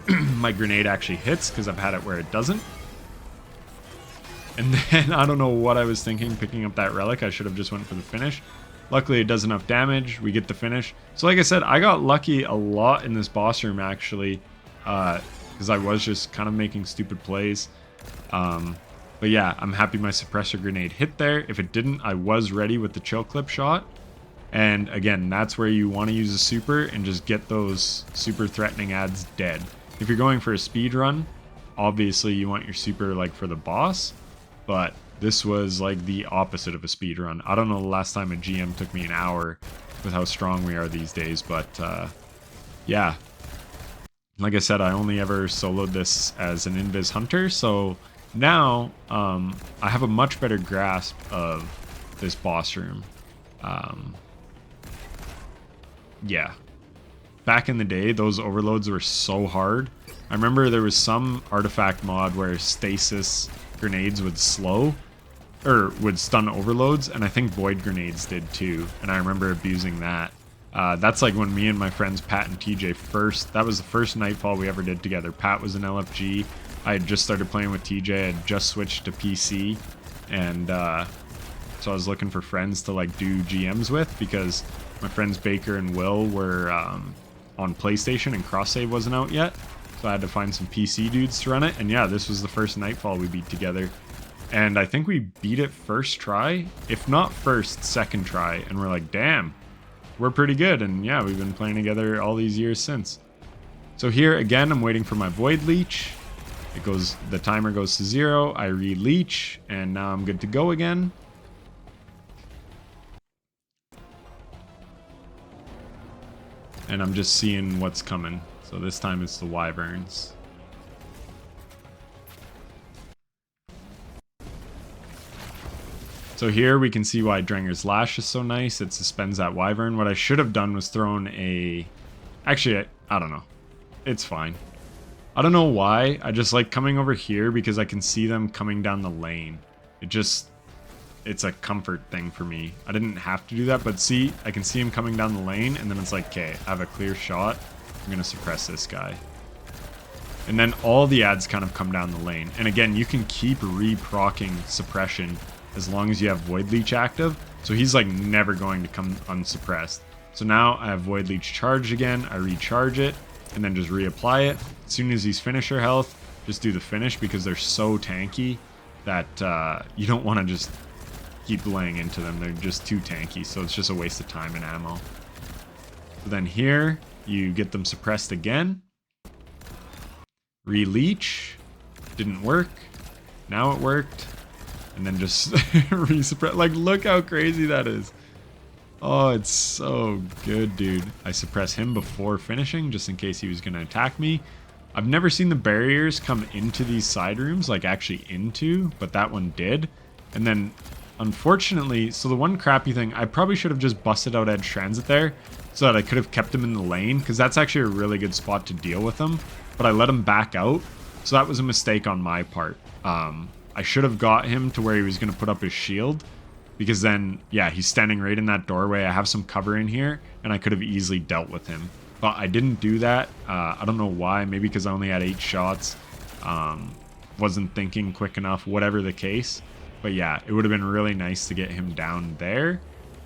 my grenade actually hits, because I've had it where it doesn't. And then, I don't know what I was thinking picking up that relic. I should have just went for the finish. Luckily, it does enough damage. We get the finish. So like I said, I got lucky a lot in this boss room, actually. Because I was just kind of making stupid plays. But yeah, I'm happy my suppressor grenade hit there. If it didn't, I was ready with the chill clip shot. And again, that's where you want to use a super and just get those super threatening ads dead. If you're going for a speed run, obviously you want your super like for the boss. But this was like the opposite of a speed run. I don't know the last time a GM took me an hour with how strong we are these days, but yeah. Like I said, I only ever soloed this as an Invis Hunter, so now I have a much better grasp of this boss room. Yeah. Back in the day, those overloads were so hard. I remember there was some artifact mod where stasis grenades would slow or would stun overloads, and I think void grenades did too, and I remember abusing that. That's like when me and my friends Pat and TJ that was the first Nightfall we ever did together. Pat was an LFG. I had just started playing with TJ. I had just switched to PC, and so I was looking for friends to like do GMs with, because my friends Baker and Will were on PlayStation and cross save wasn't out yet. So I had to find some PC dudes to run it. And yeah, this was the first Nightfall we beat together. And I think we beat it first try. If not first, second try. And we're like, damn, we're pretty good. And yeah, we've been playing together all these years since. So here, again, I'm waiting for my Void Leech. The timer goes to 0. I re-leech. And now I'm good to go again. And I'm just seeing what's coming. So this time it's the Wyverns. So here we can see why Drenger's Lash is so nice. It suspends that Wyvern. What I should have done was thrown a... Actually, I don't know. It's fine. I don't know why. I just like coming over here because I can see them coming down the lane. It's a comfort thing for me. I didn't have to do that, but see, I can see him coming down the lane, and then it's like, okay, I have a clear shot. I'm going to suppress this guy. And then all the ads kind of come down the lane. And again, you can keep re-procking suppression as long as you have Void Leech active. So he's like never going to come unsuppressed. So now I have Void Leech charged again. I recharge it and then just reapply it. As soon as he's finisher health, just do the finish, because they're so tanky that you don't want to just keep laying into them. They're just too tanky. So it's just a waste of time and ammo. So then here, you get them suppressed again. Re-leech. Didn't work. Now it worked. And then just re-suppress. Like, look how crazy that is. Oh, it's so good, dude. I suppress him before finishing, just in case he was going to attack me. I've never seen the barriers come into these side rooms, like actually into, but that one did. And then, unfortunately, so the one crappy thing, I probably should have just busted out Edge Transit there, so that I could have kept him in the lane, because that's actually a really good spot to deal with him. But I let him back out, so that was a mistake on my part. I should have got him to where he was going to put up his shield, because then, yeah, he's standing right in that doorway. I have some cover in here, and I could have easily dealt with him. But I didn't do that. I don't know why. Maybe because I only had 8 shots. Wasn't thinking quick enough, whatever the case. But yeah, it would have been really nice to get him down there,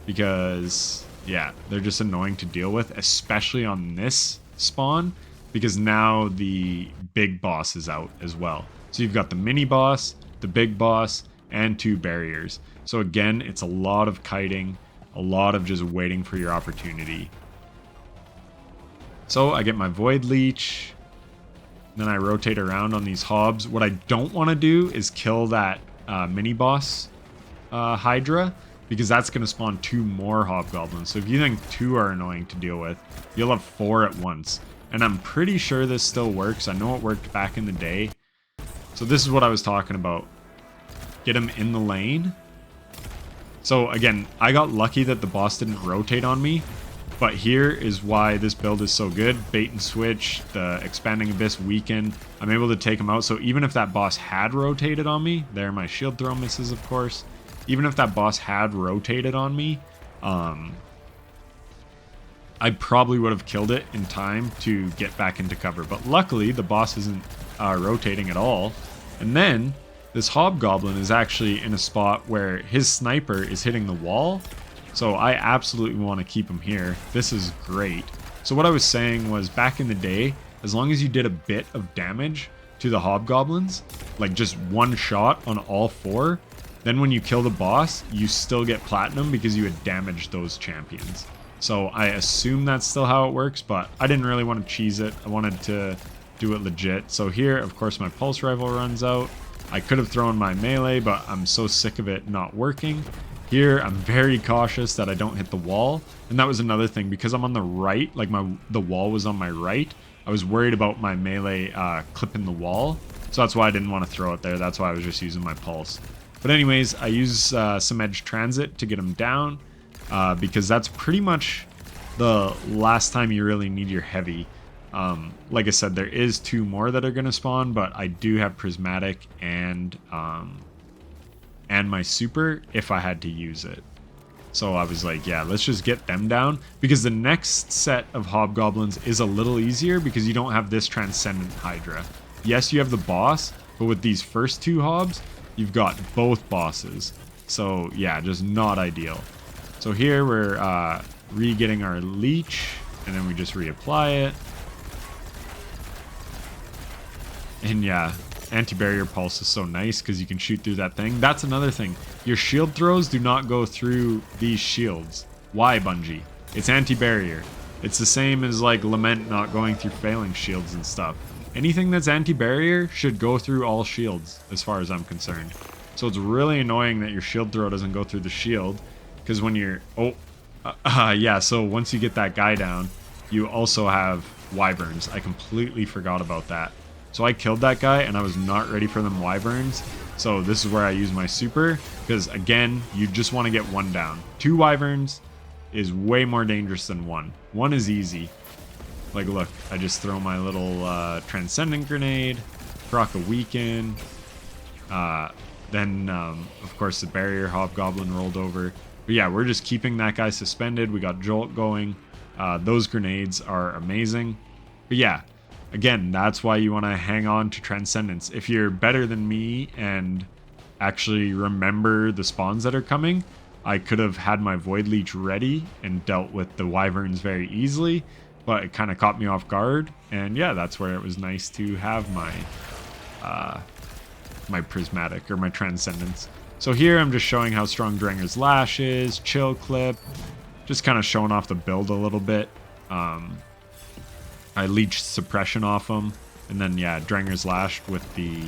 because, yeah, they're just annoying to deal with, especially on this spawn, because now the big boss is out as well. So you've got the mini boss, the big boss, and 2 barriers. So again, it's a lot of kiting, a lot of just waiting for your opportunity. So I get my Void Leech, then I rotate around on these hobs. What I don't want to do is kill that mini boss Hydra, because that's going to spawn 2 more hobgoblins. So if you think 2 are annoying to deal with, you'll have 4 at once. And I'm pretty sure this still works. I know it worked back in the day. So this is what I was talking about. Get him in the lane. So again, I got lucky that the boss didn't rotate on me. But here is why this build is so good. Bait and switch, the expanding abyss weaken. I'm able to take him out. So even if that boss had rotated on me, there my shield throw misses, of course. Even if that boss had rotated on me, I probably would have killed it in time to get back into cover. But luckily, the boss isn't rotating at all. And then this hobgoblin is actually in a spot where his sniper is hitting the wall. So I absolutely want to keep him here. This is great. So what I was saying was, back in the day, as long as you did a bit of damage to the hobgoblins, like just 1 shot on all 4, then when you kill the boss, you still get platinum because you had damaged those champions. So I assume that's still how it works, but I didn't really want to cheese it. I wanted to do it legit. So here, of course, my pulse rifle runs out. I could have thrown my melee, but I'm so sick of it not working. Here, I'm very cautious that I don't hit the wall. And that was another thing, because I'm on the right, like the wall was on my right, I was worried about my melee clipping the wall. So that's why I didn't want to throw it there. That's why I was just using my pulse. But anyways, I use some edge transit to get him down, because that's pretty much the last time you really need your heavy. Like I said, there is 2 more that are going to spawn, but I do have Prismatic and my super if I had to use it. So I was like, yeah, let's just get them down, because the next set of hobgoblins is a little easier because you don't have this Transcendent Hydra. Yes, you have the boss, but with these first 2 hobs, you've got both bosses. So yeah, just not ideal. So here we're re-getting our leech, and then we just reapply it. And yeah, anti-barrier pulse is so nice because you can shoot through that thing. That's another thing. Your shield throws do not go through these shields. Why, Bungie? It's anti-barrier. It's the same as like Lament not going through failing shields and stuff. Anything that's anti-barrier should go through all shields, as far as I'm concerned. So it's really annoying that your shield throw doesn't go through the shield, because when you're... yeah, so once you get that guy down, you also have wyverns. I completely forgot about that. So I killed that guy, and I was not ready for them wyverns. So this is where I use my super, because again, you just want to get 1 down. 2 wyverns is way more dangerous than 1. 1 is easy. Like, look, I just throw my little Transcendent Grenade, proc a weaken. Then, of course, the Barrier Hobgoblin rolled over. But yeah, we're just keeping that guy suspended. We got Jolt going. Those grenades are amazing. But yeah, again, that's why you want to hang on to Transcendence. If you're better than me and actually remember the spawns that are coming, I could have had my Void Leech ready and dealt with the Wyverns very easily. But it kind of caught me off guard, and yeah, that's where it was nice to have my my Prismatic or my Transcendence. So here I'm just showing how strong Dranger's Lash is, Chill Clip, just kind of showing off the build a little bit. I leached Suppression off him, and then yeah, Dranger's Lash with the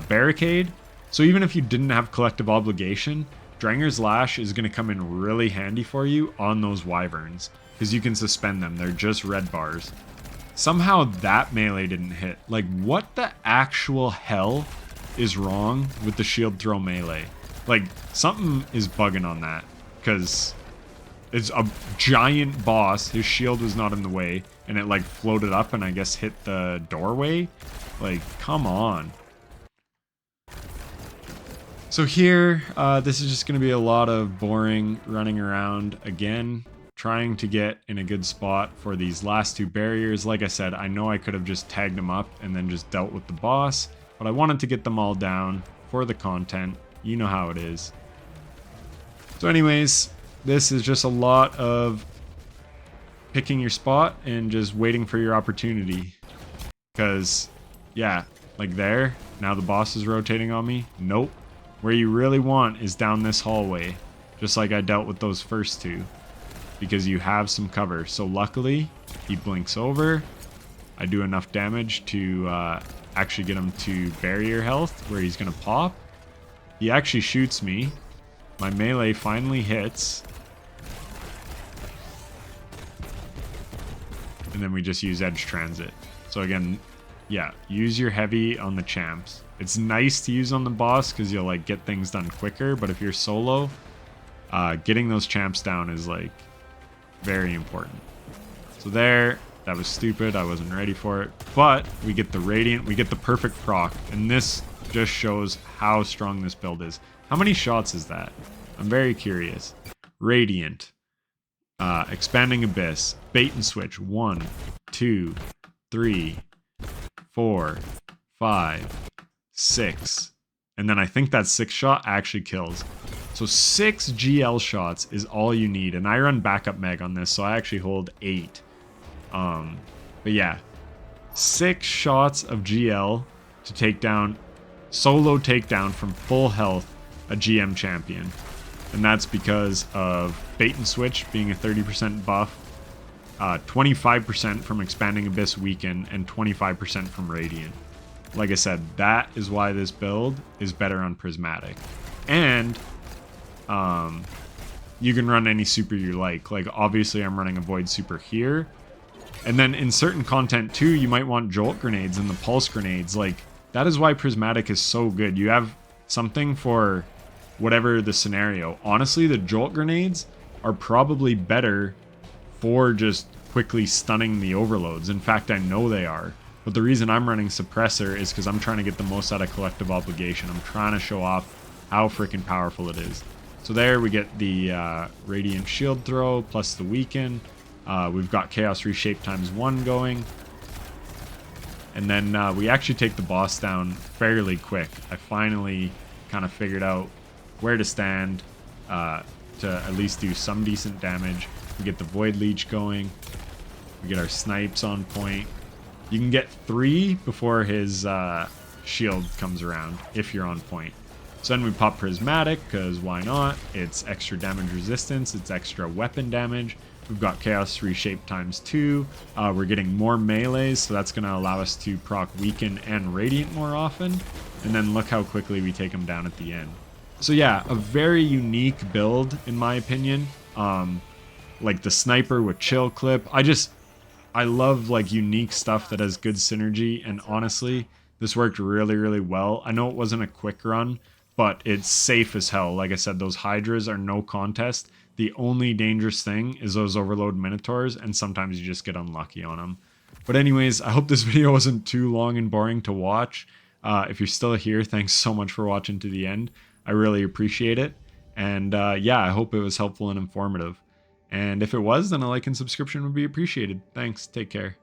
Barricade. So even if you didn't have Collective Obligation, Dranger's Lash is going to come in really handy for you on those Wyverns, because you can suspend them. They're just red bars. Somehow that melee didn't hit. Like, what the actual hell is wrong with the shield throw melee? Like, something is bugging on that, because it's a giant boss. His shield was not in the way, and it like floated up and I guess hit the doorway. Like, come on. So here, this is just going to be a lot of boring running around again, trying to get in a good spot for these last 2 barriers. Like I said, I know I could have just tagged them up and then just dealt with the boss, but I wanted to get them all down for the content. You know how it is. So anyways, this is just a lot of picking your spot and just waiting for your opportunity. Because, yeah, like there, now the boss is rotating on me. Nope. Where you really want is down this hallway, just like I dealt with those first two, because you have some cover. So luckily, he blinks over. I do enough damage to actually get him to barrier health, where he's going to pop. He actually shoots me. My melee finally hits. And then we just use edge transit. So again, yeah, use your heavy on the champs. It's nice to use on the boss because you'll like get things done quicker, but if you're solo, getting those champs down is like very important. So there, that was stupid. I wasn't ready for it, but we get the radiant, we get the perfect proc, and this just shows how strong this build is. How many shots is that? I'm very curious. Radiant, expanding abyss, bait and switch. 1, 2, 3, 4, 5, 6, and then I think that 6th shot actually kills. So 6 GL shots is all you need, and I run backup meg on this, so I actually hold 8. But yeah, 6 shots of GL to take down, solo takedown from full health, a GM champion. And that's because of bait and switch being a 30% buff, 25% from expanding abyss weaken, and 25% from radiant. Like I said, that is why this build is better on Prismatic. And you can run any super you like. Like obviously I'm running a void super here. And then in certain content too, you might want jolt grenades and the pulse grenades. Like that is why Prismatic is so good. You have something for whatever the scenario. Honestly, the jolt grenades are probably better for just quickly stunning the overloads. In fact, I know they are. But the reason I'm running suppressor is because I'm trying to get the most out of collective obligation. I'm trying to show off how freaking powerful it is. So there we get the radiant shield throw plus the weaken. We've got chaos reshape ×1 going. And then we actually take the boss down fairly quick. I finally kind of figured out where to stand to at least do some decent damage. We get the void leech going. We get our snipes on point. You can get 3 before his shield comes around if you're on point. So then we pop Prismatic, because why not? It's extra damage resistance, it's extra weapon damage. We've got Chaos Reshape ×2. We're getting more melees, so that's going to allow us to proc Weaken and Radiant more often. And then look how quickly we take them down at the end. So yeah, a very unique build in my opinion. Like the sniper with chill clip. I love like unique stuff that has good synergy, and honestly, this worked really, really well. I know it wasn't a quick run, but it's safe as hell. Like I said, those Hydras are no contest. The only dangerous thing is those Overload Minotaurs, and sometimes you just get unlucky on them. But anyways, I hope this video wasn't too long and boring to watch. If you're still here, thanks so much for watching to the end. I really appreciate it. And yeah, I hope it was helpful and informative. And if it was, then a like and subscription would be appreciated. Thanks. Take care.